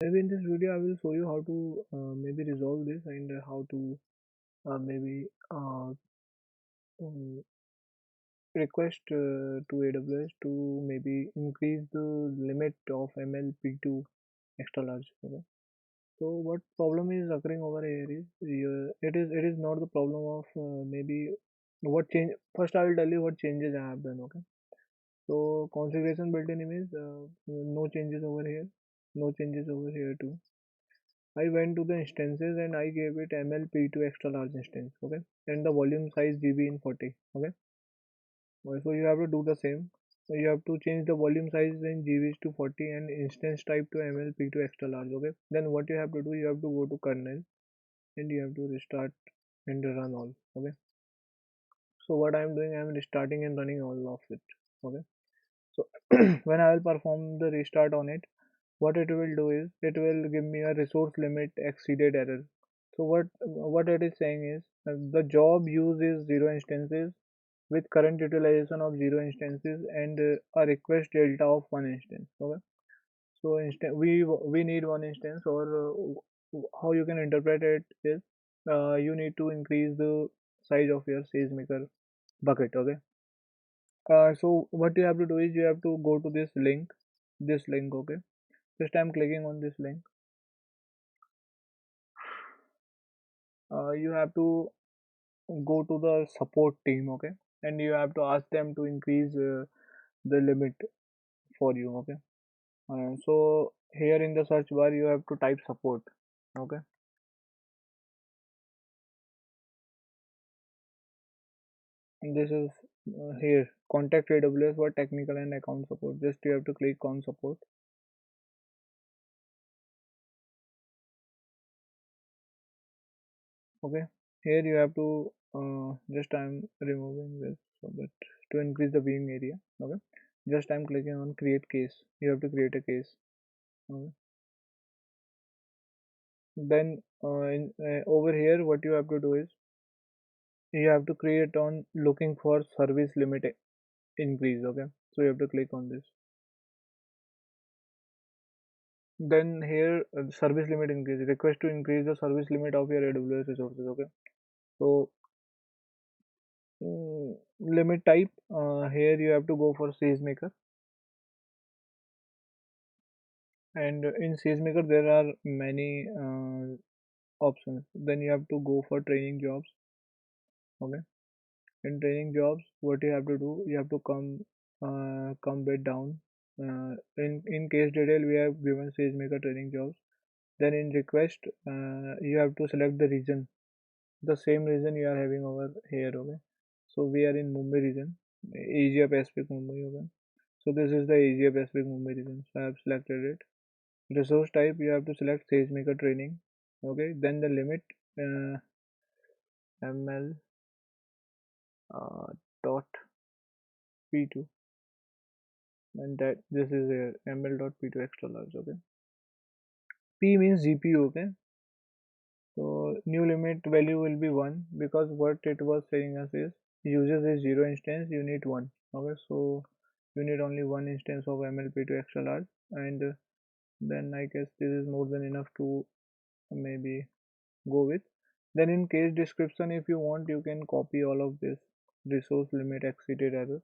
Maybe in this video I will show you how to maybe resolve this, and how to maybe um, request to AWS to maybe increase the limit of MLP2 extra large. Okay. So what problem is occurring over here is, it is not the problem of maybe what change. First, I will tell you what changes I have done. Okay. So configuration built-in image, no changes over here, no changes over here too. I went to the instances and I gave it MLP2 extra large instance. Okay. And the volume size GB in 40. Okay. So you have to do the same. So you have to change the volume size in GBs to 40 and instance type to MLP2 extra large. Okay. Then what you have to do, you have to go to kernel and you have to restart and run all. Okay. So what I am doing, I am restarting and running all of it. Okay. So when I will perform the restart on it, what it will do is it will give me a resource limit exceeded error. So what it is saying is, the job use is 0 instances with current utilization of 0 instances, and a request delta of 1 instance. Okay. So we need 1 instance, or how you can interpret it is, you need to increase the size of your SageMaker bucket. Okay. So what you have to do is, you have to go to this link. Okay. Just I'm clicking on this link. You have to go to the support team. Okay. And you have to ask them to increase the limit for you. Okay. So here in the search bar you have to type support. Okay. And this is here, contact AWS for technical and account support. Just you have to click on support. Okay. Here you have to just I'm removing this so that to increase the viewing area. Okay. Just I'm clicking on create case. You have to create a case. Okay. Then over here what you have to do is, you have to create on looking for service limit increase. Okay. So you have to click on this. Then here, service limit increase, request to increase the service limit of your AWS resources. Okay. So limit type, here you have to go for SageMaker, and in SageMaker there are many options. Then you have to go for training jobs. Okay. In training jobs, what you have to do, you have to come bit down. In case detail we have given SageMaker training jobs. Then in request, you have to select the region, the same region you are having over here. Okay. So we are in Mumbai region, Asia Pacific Mumbai. Okay. So this is the Asia Pacific Mumbai region. So I have selected it. Resource type, you have to select SageMaker training. Okay. Then the limit, uh, ml dot p2, and that this is here, ml dot p2 extra large. Okay. P means GPU. Okay. So new limit value will be 1, because what it was saying us is, users is 0 instance, you need 1. Okay. So you need only 1 instance of MLP2 extra large, and then I guess this is more than enough to maybe go with. Then in case description, if you want, you can copy all of this resource limit exceeded error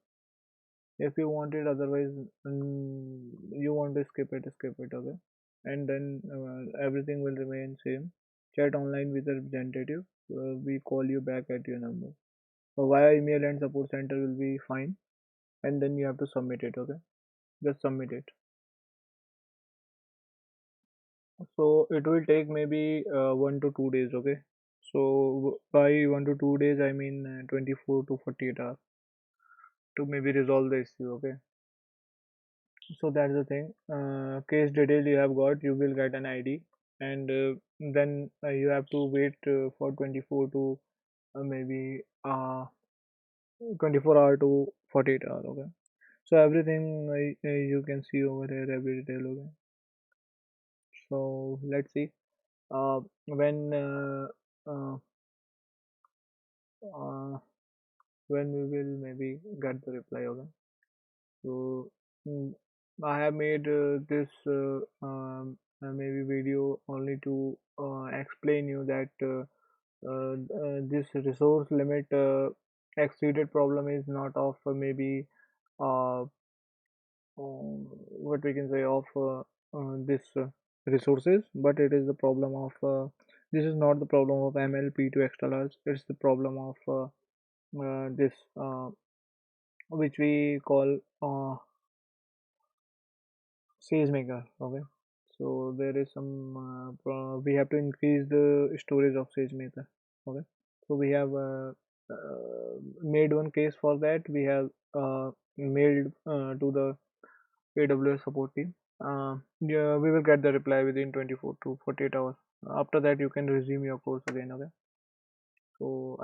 if you want it. Otherwise, you want to skip it. Okay. And then everything will remain same. Chat online with a representative, we call you back at your number, or via email and support center will be fine. And then you have to submit it. Okay. Just submit it. So it will take maybe 1 to 2 days. Okay. So by 1 to 2 days I mean 24 to 48 hours to maybe resolve the issue. Okay. So that's the thing. Case detail you have got, you will get an ID, and then you have to wait for 24 to maybe 24 hour to 48 hour. Okay. So everything you can see over here, every detail. Okay. So let's see when uh, uh, when we will maybe get the reply. Okay. So I have made this maybe video only to explain you that this resource limit exceeded problem is not of maybe uh, what we can say of this resources, but it is the problem of this is not the problem of MLP2 extra large. It's the problem of this which we call Sagemaker. Okay, so there is some we have to increase the storage of Sagemaker. Okay, so we have made one case for that. We have mailed to the AWS support team. Yeah, we will get the reply within 24 to 48 hours. After that, you can resume your course again. Okay, so